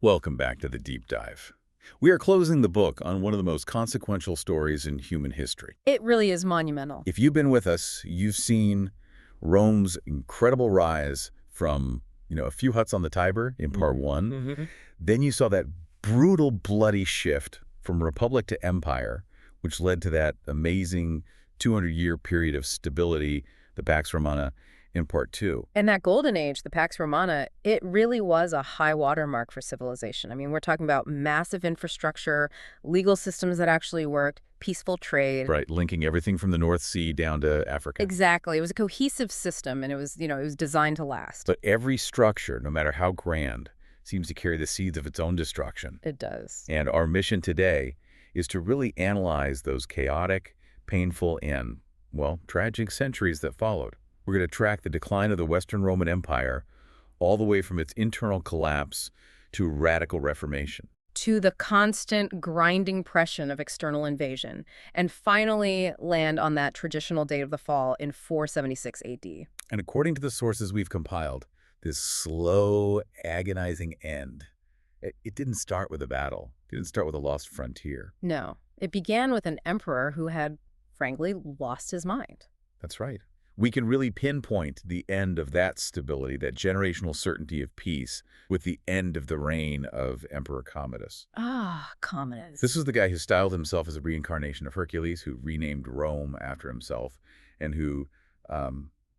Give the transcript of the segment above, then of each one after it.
Welcome back to the Deep Dive. We are closing the book on one of the most consequential stories in human history. It really is monumental. If you've been with us, you've seen Rome's incredible rise from, a few huts on the Tiber in part one. Mm-hmm. Then you saw that brutal, bloody shift from republic to empire, which led to that amazing 200-year period of stability, the Pax Romana, in part two. And that golden age, the Pax Romana, it really was a high watermark for civilization. I mean, we're talking about massive infrastructure, legal systems that actually worked, peaceful trade. Right, linking everything from the North Sea down to Africa. Exactly. It was a cohesive system, and it was designed to last. But every structure, no matter how grand, seems to carry the seeds of its own destruction. It does. And our mission today is to really analyze those chaotic, painful, and, tragic centuries that followed. We're going to track the decline of the Western Roman Empire all the way from its internal collapse to radical reformation. To the constant grinding pressure of external invasion, and finally land on that traditional date of the fall in 476 AD. And according to the sources we've compiled, this slow, agonizing end, it didn't start with a battle. It didn't start with a lost frontier. No, it began with an emperor who had, frankly, lost his mind. That's right. We can really pinpoint the end of that stability, that generational certainty of peace, with the end of the reign of Emperor Commodus. Commodus. This was the guy who styled himself as a reincarnation of Hercules, who renamed Rome after himself, and who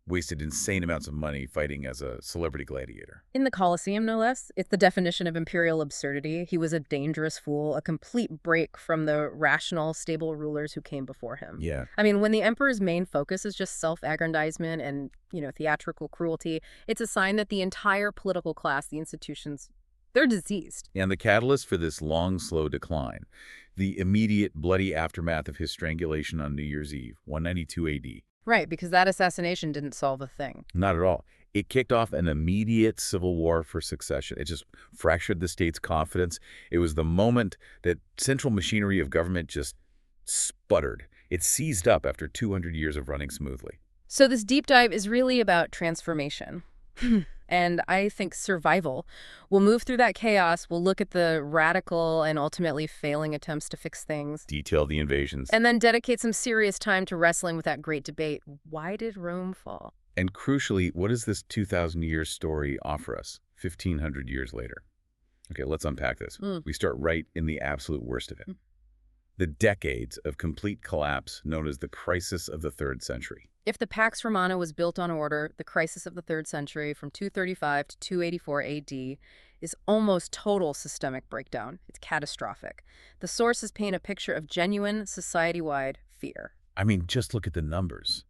wasted insane amounts of money fighting as a celebrity gladiator. In the Colosseum, no less. It's the definition of imperial absurdity. He was a dangerous fool, a complete break from the rational, stable rulers who came before him. Yeah. I mean, when the emperor's main focus is just self-aggrandizement and, theatrical cruelty, it's a sign that the entire political class, the institutions, they're diseased. And the catalyst for this long, slow decline, the immediate bloody aftermath of his strangulation on New Year's Eve, 192 AD. Right, because that assassination didn't solve a thing. Not at all. It kicked off an immediate civil war for succession. It just fractured the state's confidence. It was the moment that central machinery of government just sputtered. It seized up after 200 years of running smoothly. So this deep dive is really about transformation. And I think survival. We'll move through that chaos. We'll look at the radical and ultimately failing attempts to fix things. Detail the invasions. And then dedicate some serious time to wrestling with that great debate. Why did Rome fall? And crucially, what does this 2,000-year story offer us 1,500 years later? Okay, let's unpack this. We start right in the absolute worst of it. The decades of complete collapse known as the crisis of the 3rd century. If the Pax Romana was built on order, the crisis of the 3rd century from 235 to 284 AD is almost total systemic breakdown. It's catastrophic. The sources paint a picture of genuine society-wide fear. I mean, just look at the numbers.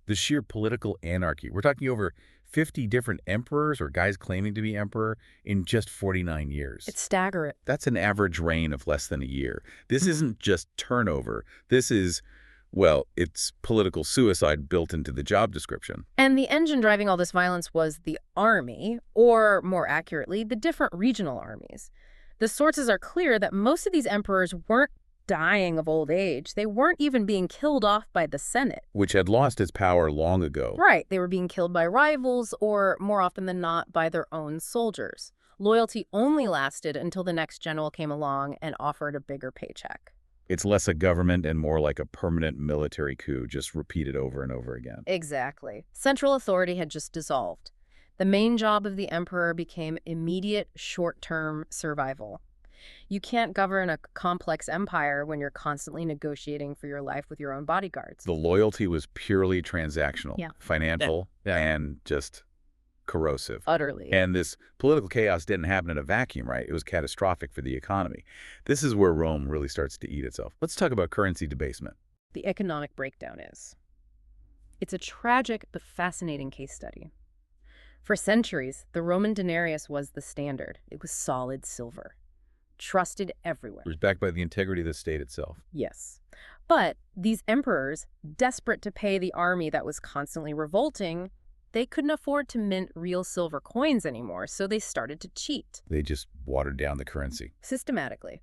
The sheer political anarchy. We're talking over 50 different emperors or guys claiming to be emperor in just 49 years. It's staggering. That's an average reign of less than a year. This isn't just turnover. This is, it's political suicide built into the job description. And the engine driving all this violence was the army, or more accurately, the different regional armies. The sources are clear that most of these emperors weren't dying of old age. They weren't even being killed off by the Senate. Which had lost its power long ago. Right. They were being killed by rivals or, more often than not, by their own soldiers. Loyalty only lasted until the next general came along and offered a bigger paycheck. It's less a government and more like a permanent military coup, just repeated over and over again. Exactly. Central authority had just dissolved. The main job of the emperor became immediate, short-term survival. You can't govern a complex empire when you're constantly negotiating for your life with your own bodyguards. The loyalty was purely transactional, financial, and just corrosive. Utterly. And this political chaos didn't happen in a vacuum, right? It was catastrophic for the economy. This is where Rome really starts to eat itself. Let's talk about currency debasement. The economic breakdown is. It's a tragic but fascinating case study. For centuries, the Roman denarius was the standard. It was solid silver, trusted everywhere. It was backed by the integrity of the state itself. Yes. But these emperors, desperate to pay the army that was constantly revolting, they couldn't afford to mint real silver coins anymore, so they started to cheat. They just watered down the currency. Systematically.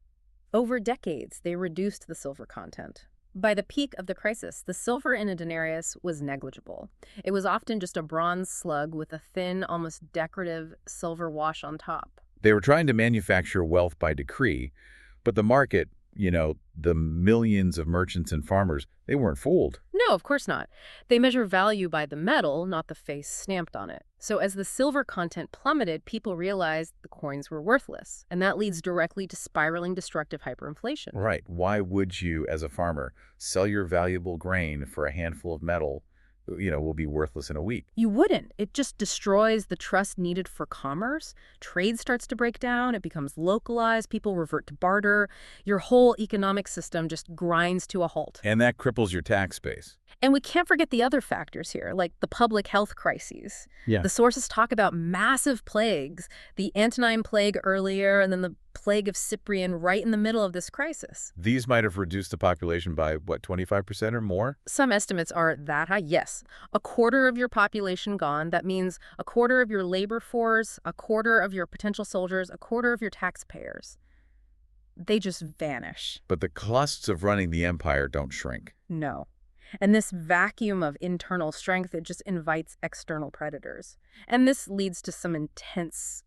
Over decades, they reduced the silver content. By the peak of the crisis, the silver in a denarius was negligible. It was often just a bronze slug with a thin, almost decorative silver wash on top. They were trying to manufacture wealth by decree, but the market, the millions of merchants and farmers, they weren't fooled. No, of course not. They measure value by the metal, not the face stamped on it. So as the silver content plummeted, people realized the coins were worthless, and that leads directly to spiraling destructive hyperinflation. Right. Why would you, as a farmer, sell your valuable grain for a handful of metal, will be worthless in a week? You wouldn't. It just destroys the trust needed for commerce. Trade starts to break down. It becomes localized. People revert to barter. Your whole economic system just grinds to a halt. And that cripples your tax base. And we can't forget the other factors here, like the public health crises. Yeah. The sources talk about massive plagues, the Antonine Plague earlier, and then the Plague of Cyprian right in the middle of this crisis. These might have reduced the population by, 25% or more? Some estimates are that high, yes. A quarter of your population gone. That means a quarter of your labor force, a quarter of your potential soldiers, a quarter of your taxpayers. They just vanish. But the costs of running the empire don't shrink. No. And this vacuum of internal strength, it just invites external predators. And this leads to some intense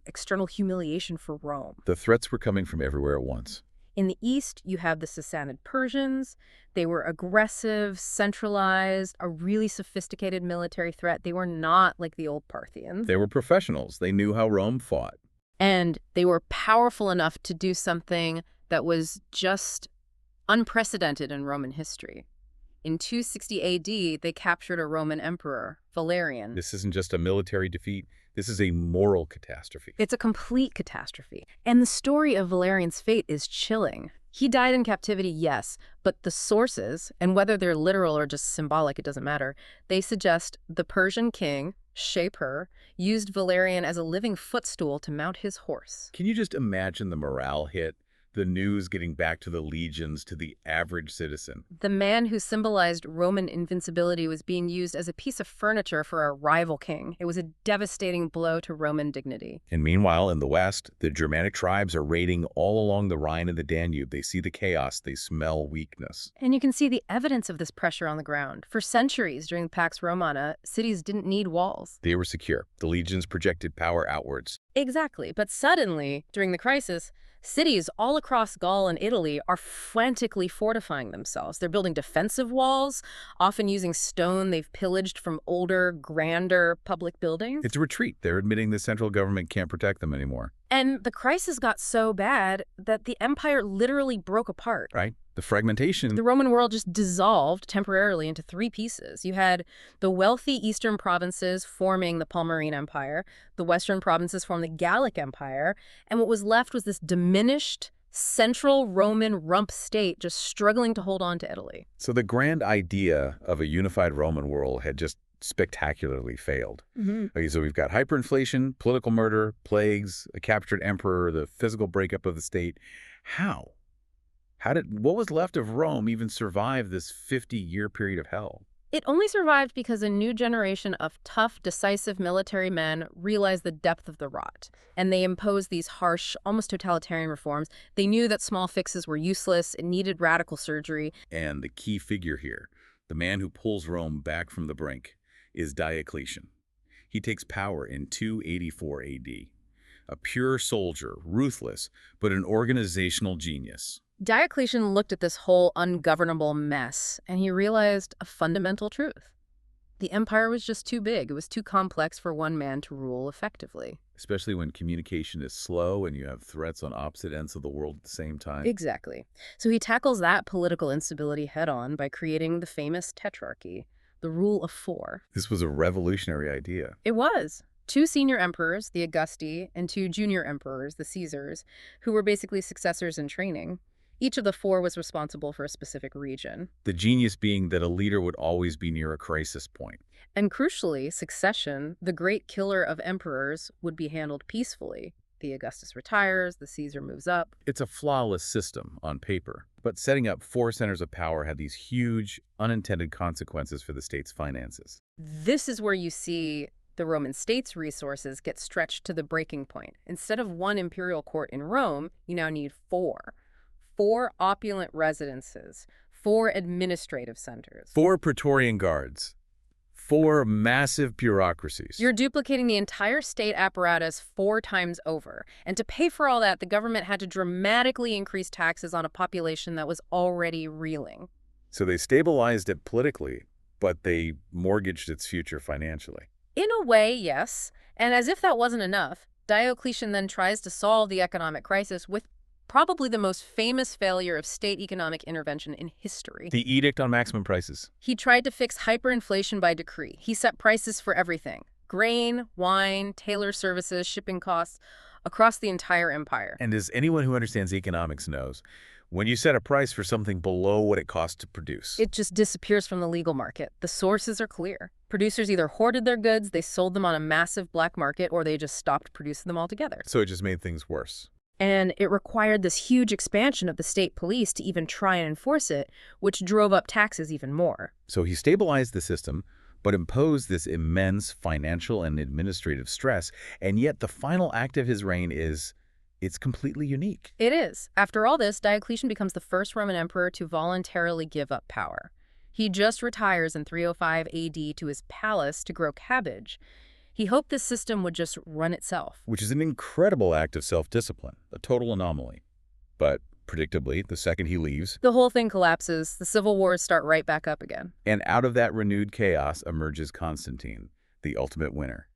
external humiliation for Rome. The threats were coming from everywhere at once. In the east, you have the Sassanid Persians. They were aggressive, centralized, a really sophisticated military threat. They were not like the old Parthians. They were professionals. They knew how Rome fought. And they were powerful enough to do something that was just unprecedented in Roman history. In 260 AD, they captured a Roman emperor, Valerian. This isn't just a military defeat. This is a moral catastrophe. It's a complete catastrophe. And the story of Valerian's fate is chilling. He died in captivity, yes, but the sources, and whether they're literal or just symbolic, it doesn't matter, they suggest the Persian king, Shapur, used Valerian as a living footstool to mount his horse. Can you just imagine the morale hit? The news getting back to the legions, to the average citizen. The man who symbolized Roman invincibility was being used as a piece of furniture for a rival king. It was a devastating blow to Roman dignity. And meanwhile, in the West, the Germanic tribes are raiding all along the Rhine and the Danube. They see the chaos. They smell weakness. And you can see the evidence of this pressure on the ground. For centuries during the Pax Romana, cities didn't need walls. They were secure. The legions projected power outwards. Exactly. But suddenly, during the crisis, cities all across Gaul and Italy are frantically fortifying themselves. They're building defensive walls, often using stone they've pillaged from older, grander public buildings. It's a retreat. They're admitting the central government can't protect them anymore. And the crisis got so bad that the empire literally broke apart. Right? The fragmentation. The Roman world just dissolved temporarily into three pieces. You had the wealthy eastern provinces forming the Palmyrene Empire, the western provinces formed the Gallic Empire, and what was left was this diminished central Roman rump state just struggling to hold on to Italy. So the grand idea of a unified Roman world had just spectacularly failed. Okay, so we've got hyperinflation, political murder, plagues, a captured emperor, the physical breakup of the state. How? What was left of Rome even survive this 50-year period of hell? It only survived because a new generation of tough, decisive military men realized the depth of the rot. And they imposed these harsh, almost totalitarian reforms. They knew that small fixes were useless. It needed radical surgery. And the key figure here, the man who pulls Rome back from the brink, is Diocletian. He takes power in 284 AD. A pure soldier, ruthless, but an organizational genius. Diocletian looked at this whole ungovernable mess, and he realized a fundamental truth. The empire was just too big. It was too complex for one man to rule effectively. Especially when communication is slow and you have threats on opposite ends of the world at the same time. Exactly. So he tackles that political instability head-on by creating the famous tetrarchy, the rule of four. This was a revolutionary idea. It was. 2 senior emperors, the Augusti, and 2 junior emperors, the Caesars, who were basically successors in training. Each of the 4 was responsible for a specific region. The genius being that a leader would always be near a crisis point. And crucially, succession, the great killer of emperors, would be handled peacefully. The Augustus retires, the Caesar moves up. It's a flawless system on paper, but setting up 4 centers of power had these huge, unintended consequences for the state's finances. This is where you see the Roman state's resources get stretched to the breaking point. Instead of 1 imperial court in Rome, you now need 4. 4 opulent residences, 4 administrative centers. 4 Praetorian guards, 4 massive bureaucracies. You're duplicating the entire state apparatus 4 times over. And to pay for all that, the government had to dramatically increase taxes on a population that was already reeling. So they stabilized it politically, but they mortgaged its future financially. In a way, yes. And as if that wasn't enough, Diocletian then tries to solve the economic crisis with probably the most famous failure of state economic intervention in history. The Edict on Maximum Prices. He tried to fix hyperinflation by decree. He set prices for everything: grain, wine, tailor services, shipping costs, across the entire empire. And as anyone who understands economics knows, when you set a price for something below what it costs to produce, It just disappears from the legal market. The sources are clear. Producers either hoarded their goods, they sold them on a massive black market, or they just stopped producing them altogether. so it just made things worse. And it required this huge expansion of the state police to even try and enforce it, which drove up taxes even more. So he stabilized the system, but imposed this immense financial and administrative stress, and yet the final act of his reign it's completely unique. It is. After all this, Diocletian becomes the first Roman emperor to voluntarily give up power. He just retires in 305 AD to his palace to grow cabbage. He hoped this system would just run itself. Which is an incredible act of self-discipline, a total anomaly. But predictably, the second he leaves, The whole thing collapses. The civil wars start right back up again. and out of that renewed chaos emerges Constantine, the ultimate winner.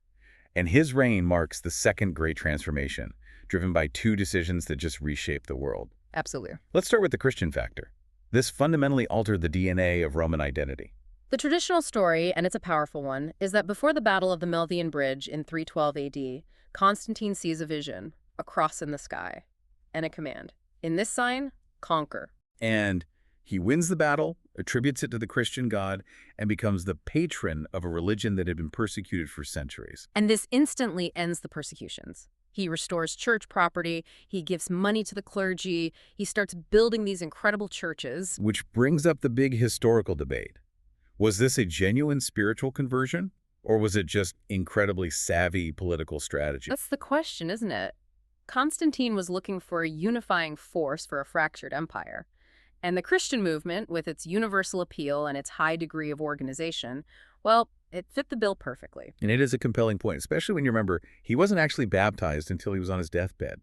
And his reign marks the second great transformation, driven by 2 decisions that just reshaped the world. Absolutely. Let's start with the Christian factor. This fundamentally altered the DNA of Roman identity. The traditional story, and it's a powerful one, is that before the Battle of the Milvian Bridge in 312 AD, Constantine sees a vision, a cross in the sky, and a command. In this sign, conquer. And he wins the battle, attributes it to the Christian God, and becomes the patron of a religion that had been persecuted for centuries. And this instantly ends the persecutions. He restores church property, he gives money to the clergy, he starts building these incredible churches. Which brings up the big historical debate. Was this a genuine spiritual conversion, or was it just incredibly savvy political strategy? That's the question, isn't it? Constantine was looking for a unifying force for a fractured empire. And the Christian movement, with its universal appeal and its high degree of organization, well, it fit the bill perfectly. And it is a compelling point, especially when you remember he wasn't actually baptized until he was on his deathbed,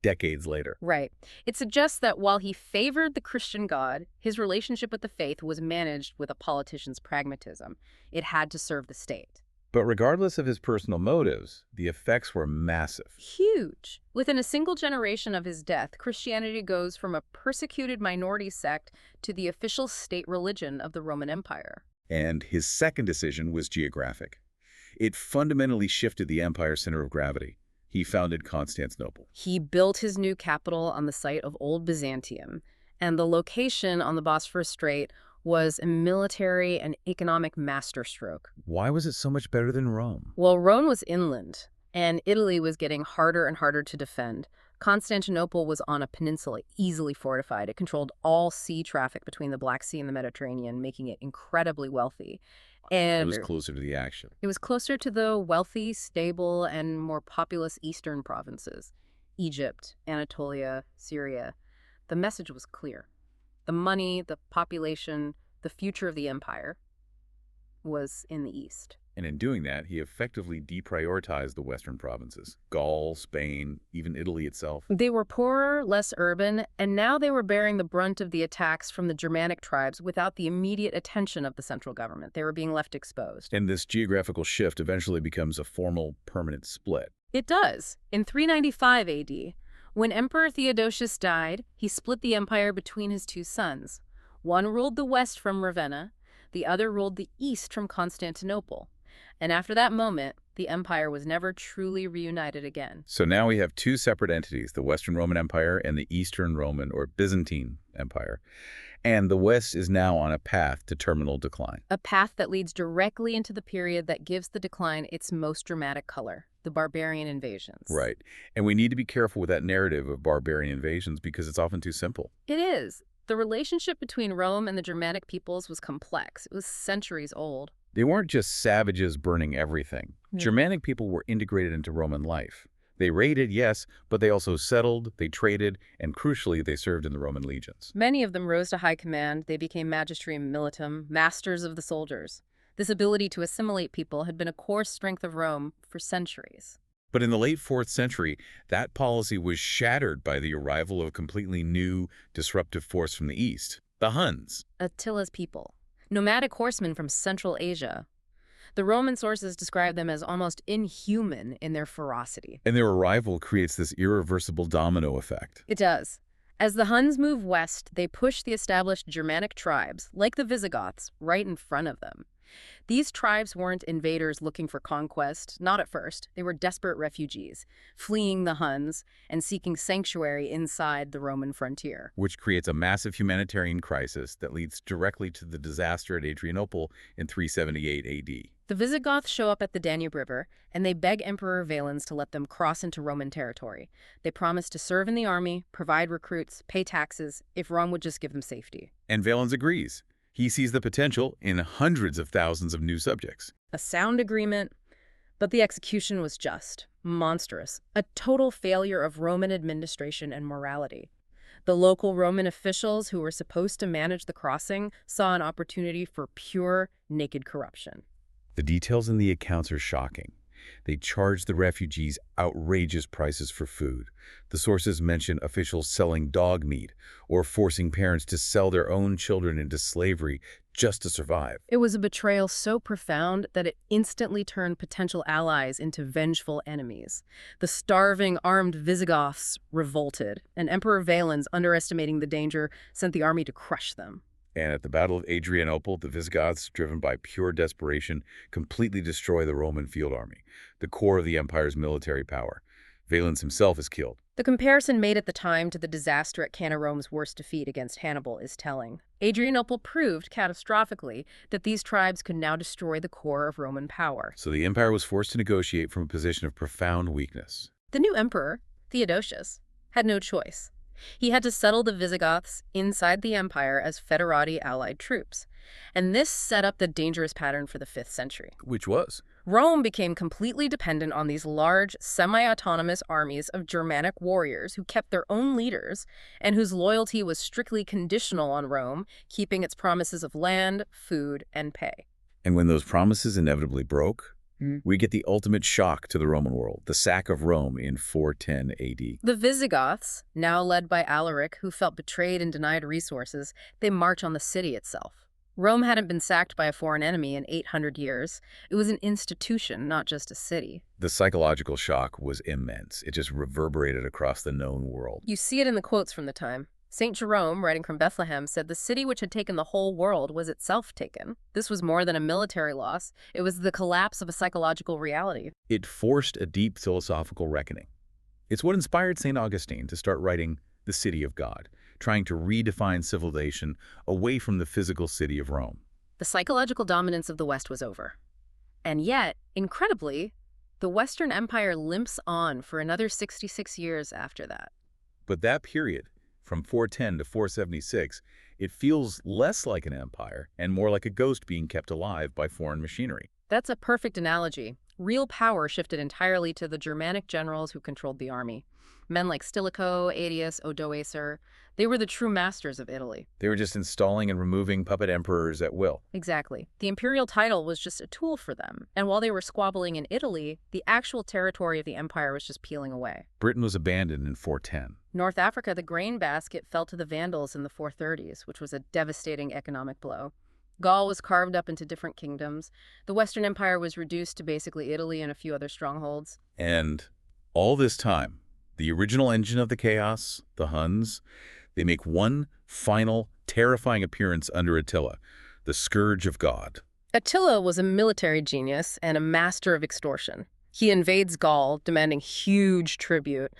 decades later. Right. It suggests that while he favored the Christian God, his relationship with the faith was managed with a politician's pragmatism. It had to serve the state. But regardless of his personal motives, the effects were massive. Huge. Within a single generation of his death, Christianity goes from a persecuted minority sect to the official state religion of the Roman Empire. And his second decision was geographic. It fundamentally shifted the empire's center of gravity. He founded Constantinople. He built his new capital on the site of Old Byzantium, and the location on the Bosphorus Strait was a military and economic masterstroke. Why was it so much better than Rome? Well, Rome was inland, and Italy was getting harder and harder to defend. Constantinople was on a peninsula, easily fortified. It controlled all sea traffic between the Black Sea and the Mediterranean, making it incredibly wealthy. And It was closer to the action. it was closer to the wealthy, stable, and more populous eastern provinces. Egypt, Anatolia, Syria. The message was clear. The money, the population, the future of the empire was in the east. And in doing that, he effectively deprioritized the western provinces. Gaul, Spain, even Italy itself. They were poorer, less urban, and now they were bearing the brunt of the attacks from the Germanic tribes without the immediate attention of the central government. They were being left exposed. And this geographical shift eventually becomes a formal, permanent split. It does. In 395 AD, when Emperor Theodosius died, he split the empire between his 2 sons. One ruled the west from Ravenna, the other ruled the east from Constantinople. And after that moment, the empire was never truly reunited again. So now we have 2 separate entities, the Western Roman Empire and the Eastern Roman or Byzantine Empire. And the West is now on a path to terminal decline. A path that leads directly into the period that gives the decline its most dramatic color, the Barbarian Invasions. Right. And we need to be careful with that narrative of barbarian invasions because it's often too simple. It is. The relationship between Rome and the Germanic peoples was complex. It was centuries old. They weren't just savages burning everything. Yeah. Germanic people were integrated into Roman life. They raided, yes, but they also settled, they traded, and crucially, they served in the Roman legions. Many of them rose to high command. They became magistri militum, masters of the soldiers. This ability to assimilate people had been a core strength of Rome for centuries. But in the late 4th century, that policy was shattered by the arrival of a completely new, disruptive force from the east, the Huns. Attila's people, nomadic horsemen from Central Asia. The Roman sources describe them as almost inhuman in their ferocity. And their arrival creates this irreversible domino effect. It does. As the Huns move west, they push the established Germanic tribes, like the Visigoths, right in front of them. These tribes weren't invaders looking for conquest, not at first. They were desperate refugees, fleeing the Huns and seeking sanctuary inside the Roman frontier. Which creates a massive humanitarian crisis that leads directly to the disaster at Adrianople in 378 AD. The Visigoths show up at the Danube River, and they beg Emperor Valens to let them cross into Roman territory. They promise to serve in the army, provide recruits, pay taxes, if Rome would just give them safety. And Valens agrees. He sees the potential in hundreds of thousands of new subjects. A sound agreement, but the execution was just monstrous, a total failure of Roman administration and morality. The local Roman officials who were supposed to manage the crossing saw an opportunity for pure, naked corruption. The details in the accounts are shocking. They charged the refugees outrageous prices for food. The sources mention officials selling dog meat or forcing parents to sell their own children into slavery just to survive. It was a betrayal so profound that it instantly turned potential allies into vengeful enemies. The starving, armed Visigoths revolted, and Emperor Valens, underestimating the danger, sent the army to crush them. And at the Battle of Adrianople, the Visigoths, driven by pure desperation, completely destroy the Roman field army, the core of the empire's military power. Valens himself is killed. The comparison made at the time to the disaster at Cana Rome's worst defeat against Hannibal is telling. Adrianople proved, catastrophically, that these tribes could now destroy the core of Roman power. So the empire was forced to negotiate from a position of profound weakness. The new emperor, Theodosius, had no choice. He had to settle the Visigoths inside the empire as federati allied troops. And this set up the dangerous pattern for the 5th century. Which was? Rome became completely dependent on these large, semi-autonomous armies of Germanic warriors who kept their own leaders and whose loyalty was strictly conditional on Rome, keeping its promises of land, food, and pay. And when those promises inevitably broke, we get the ultimate shock to the Roman world, the sack of Rome in 410 AD. The Visigoths, now led by Alaric, who felt betrayed and denied resources, they march on the city itself. Rome hadn't been sacked by a foreign enemy in 800 years. It was an institution, not just a city. The psychological shock was immense. It just reverberated across the known world. You see it in the quotes from the time. St. Jerome, writing from Bethlehem, said the city which had taken the whole world was itself taken. This was more than a military loss. It was the collapse of a psychological reality. It forced a deep philosophical reckoning. It's what inspired St. Augustine to start writing The City of God, trying to redefine civilization away from the physical city of Rome. The psychological dominance of the West was over. And yet, incredibly, the Western Empire limps on for another 66 years after that. But that period, from 410 to 476, it feels less like an empire and more like a ghost being kept alive by foreign machinery. That's a perfect analogy. Real power shifted entirely to the Germanic generals who controlled the army. Men like Stilicho, Aetius, Odoacer, they were the true masters of Italy. They were just installing and removing puppet emperors at will. Exactly. The imperial title was just a tool for them. And while they were squabbling in Italy, the actual territory of the empire was just peeling away. Britain was abandoned in 410. North Africa, the grain basket, fell to the Vandals in the 430s, which was a devastating economic blow. Gaul was carved up into different kingdoms. The Western Empire was reduced to basically Italy and a few other strongholds. And all this time, the original engine of the chaos, the Huns, they make one final, terrifying appearance under Attila, the scourge of God. Attila was a military genius and a master of extortion. He invades Gaul, demanding huge tribute.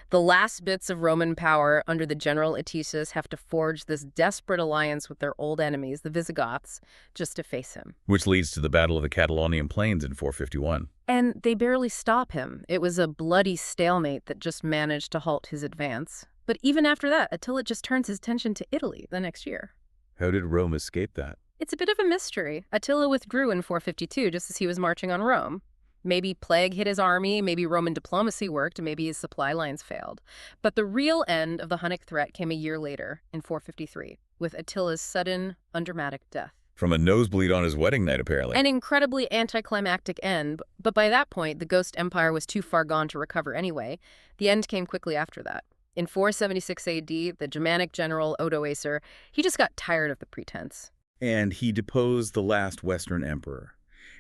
The last bits of Roman power under the general Aetius have to forge this desperate alliance with their old enemies, the Visigoths, just to face him. Which leads to the Battle of the Catalaunian Plains in 451. And they barely stop him. It was a bloody stalemate that just managed to halt his advance. But even after that, Attila just turns his attention to Italy the next year. How did Rome escape that? It's a bit of a mystery. Attila withdrew in 452 just as he was marching on Rome. Maybe plague hit his army, maybe Roman diplomacy worked, maybe his supply lines failed. But the real end of the Hunnic threat came a year later, in 453, with Attila's sudden, undramatic death. From a nosebleed on his wedding night, apparently. An incredibly anticlimactic end, but by that point, the Ghost Empire was too far gone to recover anyway. The end came quickly after that. In 476 AD, the Germanic general Odoacer, he just got tired of the pretense. And he deposed the last Western emperor.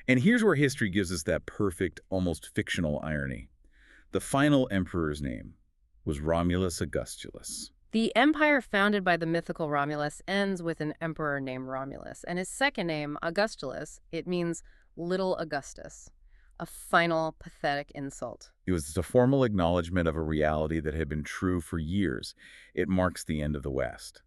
And here's where history gives us that perfect, almost fictional irony. The final emperor's name was Romulus Augustulus. The empire founded by the mythical Romulus ends with an emperor named Romulus, and his second name, Augustulus, it means Little Augustus. A final, pathetic insult. It was a formal acknowledgement of a reality that had been true for years. It marks the end of the West.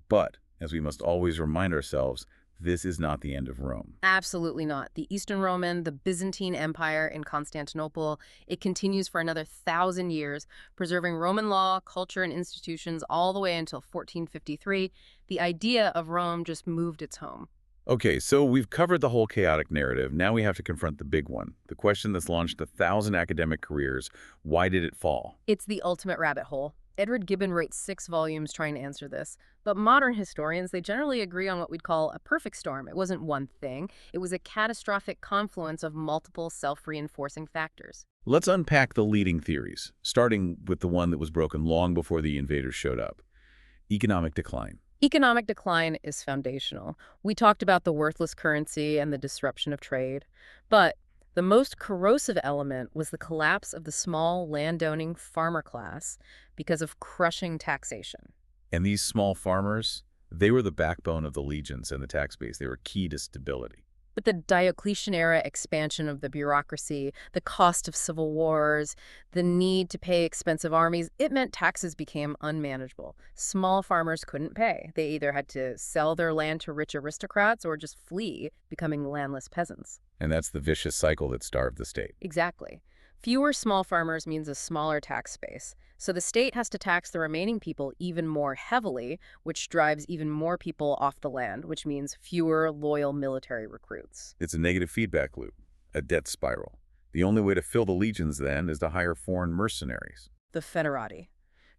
But, as we must always remind ourselves, this is not the end of Rome. Absolutely not. The Eastern Roman, the Byzantine Empire in Constantinople, it continues for another 1,000 years, preserving Roman law, culture, and institutions all the way until 1453. The idea of Rome just moved its home. Okay, so we've covered the whole chaotic narrative. Now we have to confront the big one. The question that's launched 1,000 academic careers. Why did it fall? It's the ultimate rabbit hole. Edward Gibbon wrote 6 volumes trying to answer this, but modern historians, they generally agree on what we'd call a perfect storm. It wasn't one thing. It was a catastrophic confluence of multiple self-reinforcing factors. Let's unpack the leading theories, starting with the one that was broken long before the invaders showed up. Economic decline. Economic decline is foundational. We talked about the worthless currency and the disruption of trade, but the most corrosive element was the collapse of the small landowning farmer class because of crushing taxation. And these small farmers, they were the backbone of the legions and the tax base. They were key to stability. But the Diocletian-era expansion of the bureaucracy, the cost of civil wars, the need to pay expensive armies, it meant taxes became unmanageable. Small farmers couldn't pay. They either had to sell their land to rich aristocrats or just flee, becoming landless peasants. And that's the vicious cycle that starved the state. Exactly. Fewer small farmers means a smaller tax base. So the state has to tax the remaining people even more heavily, which drives even more people off the land, which means fewer loyal military recruits. It's a negative feedback loop, a debt spiral. The only way to fill the legions, then, is to hire foreign mercenaries. The foederati,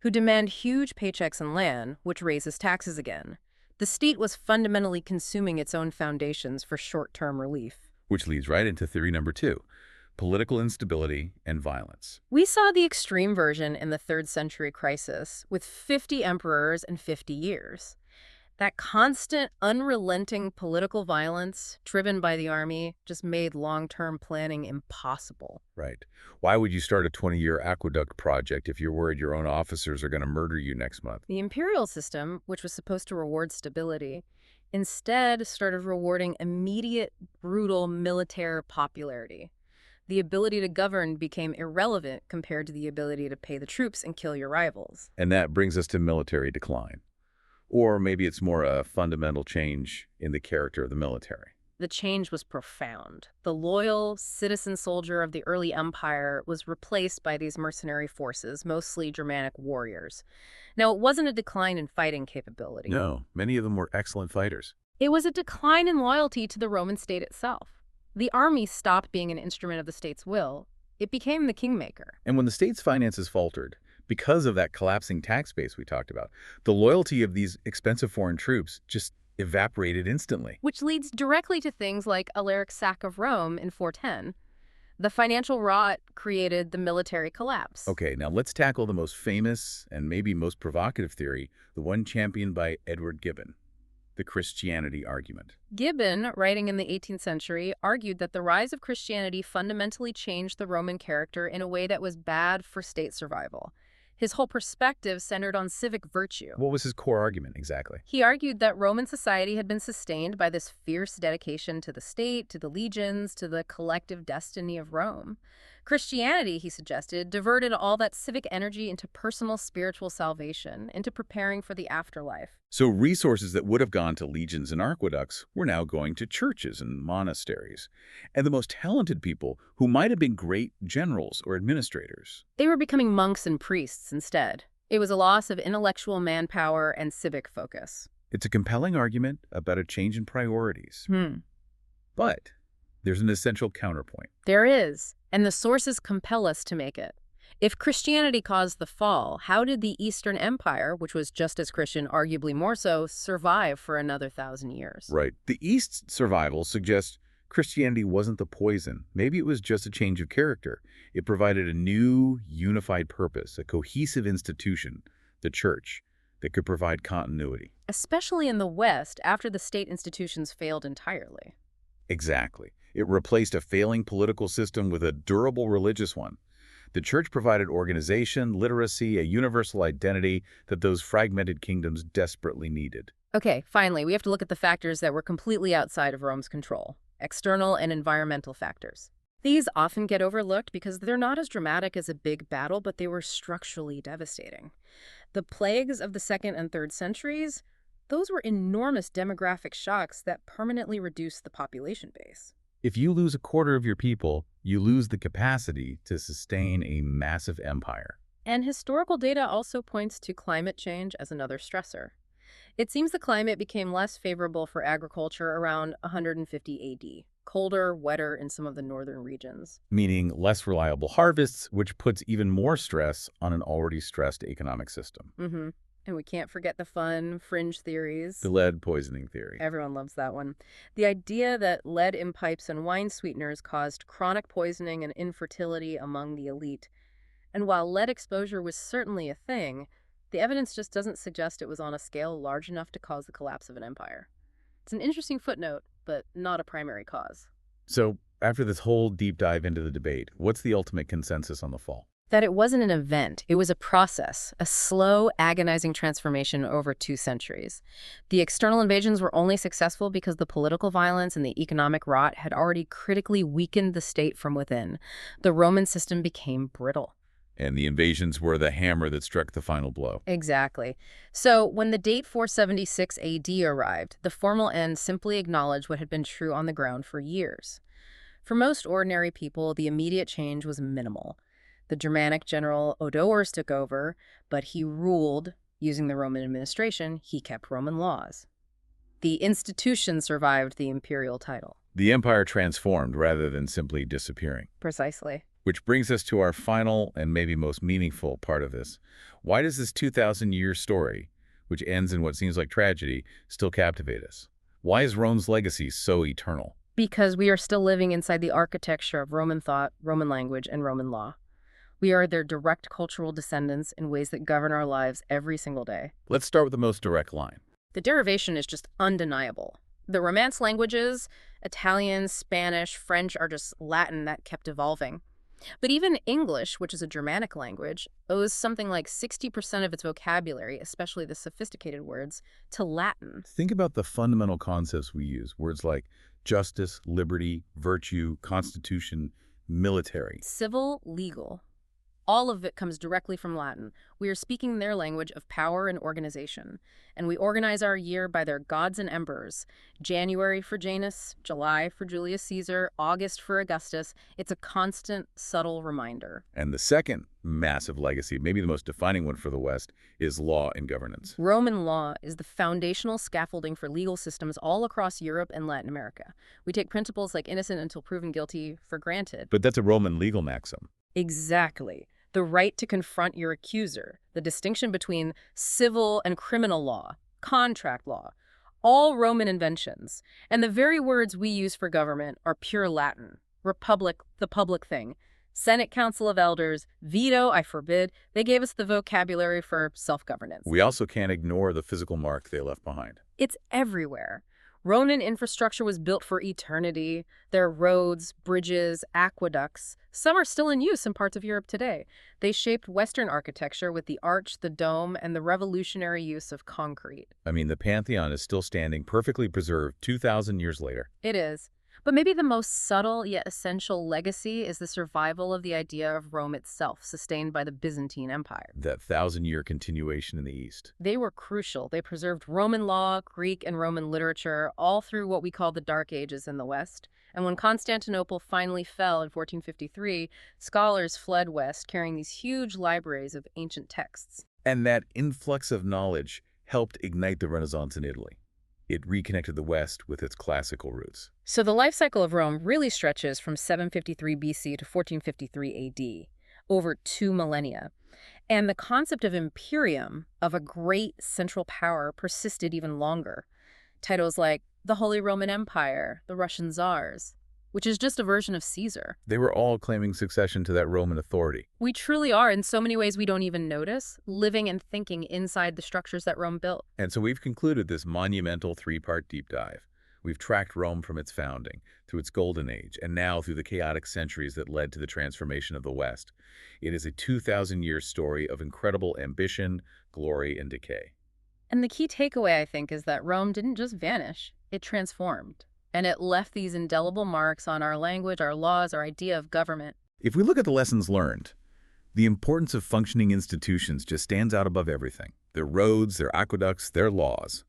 who demand huge paychecks and land, which raises taxes again. The state was fundamentally consuming its own foundations for short-term relief. Which leads right into theory number 2. Political instability and violence. We saw the extreme version in the 3rd century crisis, with 50 emperors in 50 years. That constant, unrelenting political violence, driven by the army, just made long-term planning impossible. Right. Why would you start a 20-year aqueduct project if you're worried your own officers are going to murder you next month? The imperial system, which was supposed to reward stability, instead started rewarding immediate, brutal military popularity. The ability to govern became irrelevant compared to the ability to pay the troops and kill your rivals. And that brings us to military decline. Or maybe it's more a fundamental change in the character of the military. The change was profound. The loyal citizen soldier of the early empire was replaced by these mercenary forces, mostly Germanic warriors. Now, it wasn't a decline in fighting capability. No, many of them were excellent fighters. It was a decline in loyalty to the Roman state itself. The army stopped being an instrument of the state's will. It became the kingmaker. And when the state's finances faltered, because of that collapsing tax base we talked about, the loyalty of these expensive foreign troops just evaporated instantly. Which leads directly to things like Alaric's sack of Rome in 410. The financial rot created the military collapse. Okay, now let's tackle the most famous and maybe most provocative theory, the one championed by Edward Gibbon, the Christianity argument. Gibbon, writing in the 18th century, argued that the rise of Christianity fundamentally changed the Roman character in a way that was bad for state survival. His whole perspective centered on civic virtue. What was his core argument exactly? He argued that Roman society had been sustained by this fierce dedication to the state, to the legions, to the collective destiny of Rome. Christianity, he suggested, diverted all that civic energy into personal spiritual salvation, into preparing for the afterlife. So resources that would have gone to legions and aqueducts were now going to churches and monasteries. And the most talented people, who might have been great generals or administrators, they were becoming monks and priests instead. It was a loss of intellectual manpower and civic focus. It's a compelling argument about a change in priorities. But there's an essential counterpoint. There is, and the sources compel us to make it. If Christianity caused the fall, how did the Eastern Empire, which was just as Christian, arguably more so, survive for another 1,000 years? Right. The East's survival suggests Christianity wasn't the poison. Maybe it was just a change of character. It provided a new, unified purpose, a cohesive institution, the church, that could provide continuity. Especially in the West, after the state institutions failed entirely. Exactly. It replaced a failing political system with a durable religious one. The church provided organization, literacy, a universal identity that those fragmented kingdoms desperately needed. Okay, finally, we have to look at the factors that were completely outside of Rome's control. External and environmental factors. These often get overlooked because they're not as dramatic as a big battle, but they were structurally devastating. The plagues of the 2nd and 3rd centuries, those were enormous demographic shocks that permanently reduced the population base. If you lose a quarter of your people, you lose the capacity to sustain a massive empire. And historical data also points to climate change as another stressor. It seems the climate became less favorable for agriculture around 150 AD, colder, wetter in some of the northern regions. Meaning less reliable harvests, which puts even more stress on an already stressed economic system. And we can't forget the fun fringe theories. The lead poisoning theory. Everyone loves that one. The idea that lead in pipes and wine sweeteners caused chronic poisoning and infertility among the elite. And while lead exposure was certainly a thing, the evidence just doesn't suggest it was on a scale large enough to cause the collapse of an empire. It's an interesting footnote, but not a primary cause. So, after this whole deep dive into the debate, what's the ultimate consensus on the fall? That it wasn't an event, it was a process, a slow, agonizing transformation over 2 centuries. The external invasions were only successful because the political violence and the economic rot had already critically weakened the state from within. The Roman system became brittle. And the invasions were the hammer that struck the final blow. Exactly. So when the date 476 AD arrived, the formal end simply acknowledged what had been true on the ground for years. For most ordinary people, the immediate change was minimal. The Germanic general Odoorus took over, but he ruled using the Roman administration. He kept Roman laws. The institution survived the imperial title. The empire transformed rather than simply disappearing. Precisely. Which brings us to our final and maybe most meaningful part of this. Why does this 2,000-year story, which ends in what seems like tragedy, still captivate us? Why is Rome's legacy so eternal? Because we are still living inside the architecture of Roman thought, Roman language, and Roman law. We are their direct cultural descendants in ways that govern our lives every single day. Let's start with the most direct line. The derivation is just undeniable. The Romance languages, Italian, Spanish, French, are just Latin that kept evolving. But even English, which is a Germanic language, owes something like 60% of its vocabulary, especially the sophisticated words, to Latin. Think about the fundamental concepts we use, words like justice, liberty, virtue, constitution, military. Civil, legal. All of it comes directly from Latin. We are speaking their language of power and organization. And we organize our year by their gods and emperors. January for Janus, July for Julius Caesar, August for Augustus. It's a constant, subtle reminder. And the second massive legacy, maybe the most defining one for the West, is law and governance. Roman law is the foundational scaffolding for legal systems all across Europe and Latin America. We take principles like innocent until proven guilty for granted. But that's a Roman legal maxim. Exactly. The right to confront your accuser, the distinction between civil and criminal law, contract law, all Roman inventions. And the very words we use for government are pure Latin. Republic, the public thing. Senate Council of Elders, veto, I forbid. They gave us the vocabulary for self-governance. We also can't ignore the physical mark they left behind. It's everywhere. Roman infrastructure was built for eternity. There are roads, bridges, aqueducts. Some are still in use in parts of Europe today. They shaped Western architecture with the arch, the dome, and the revolutionary use of concrete. I mean, the Pantheon is still standing, perfectly preserved 2,000 years later. It is. But maybe the most subtle yet essential legacy is the survival of the idea of Rome itself, sustained by the Byzantine Empire. That 1,000-year continuation in the East. They were crucial. They preserved Roman law, Greek and Roman literature, all through what we call the Dark Ages in the West. And when Constantinople finally fell in 1453, scholars fled west carrying these huge libraries of ancient texts. And that influx of knowledge helped ignite the Renaissance in Italy. It reconnected the West with its classical roots. So the life cycle of Rome really stretches from 753 BC to 1453 AD. over 2 millennia. And the concept of imperium, of a great central power, persisted even longer. Titles like the Holy Roman Empire, the Russian Tsars, which is just a version of Caesar. They were all claiming succession to that Roman authority. We truly are, in so many ways we don't even notice, living and thinking inside the structures that Rome built. And so we've concluded this monumental three-part deep dive. We've tracked Rome from its founding, through its golden age, and now through the chaotic centuries that led to the transformation of the West. It is a 2,000-year story of incredible ambition, glory, and decay. And the key takeaway, I think, is that Rome didn't just vanish, it transformed. And it left these indelible marks on our language, our laws, our idea of government. If we look at the lessons learned, the importance of functioning institutions just stands out above everything. Their roads, their aqueducts, their laws.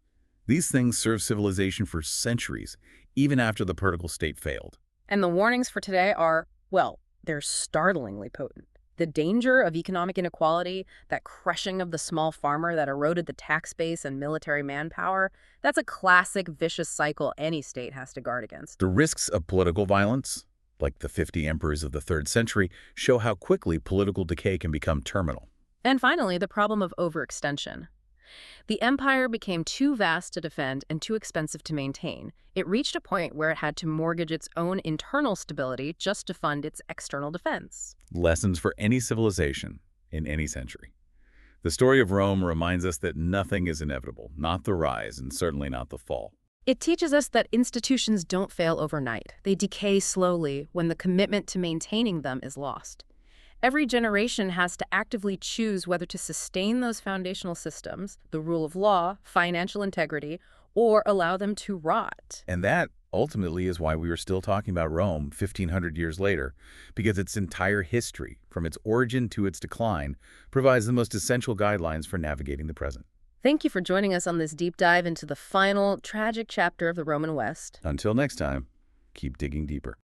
These things served civilization for centuries, even after the political state failed. And the warnings for today are, well, they're startlingly potent. The danger of economic inequality, that crushing of the small farmer that eroded the tax base and military manpower, that's a classic vicious cycle any state has to guard against. The risks of political violence, like the 50 emperors of the 3rd century, show how quickly political decay can become terminal. And finally, the problem of overextension. The empire became too vast to defend and too expensive to maintain. It reached a point where it had to mortgage its own internal stability just to fund its external defense. Lessons for any civilization in any century. The story of Rome reminds us that nothing is inevitable, not the rise and certainly not the fall. It teaches us that institutions don't fail overnight. They decay slowly when the commitment to maintaining them is lost. Every generation has to actively choose whether to sustain those foundational systems, the rule of law, financial integrity, or allow them to rot. And that ultimately is why we are still talking about Rome 1,500 years later, because its entire history, from its origin to its decline, provides the most essential guidelines for navigating the present. Thank you for joining us on this deep dive into the final, tragic chapter of the Roman West. Until next time, keep digging deeper.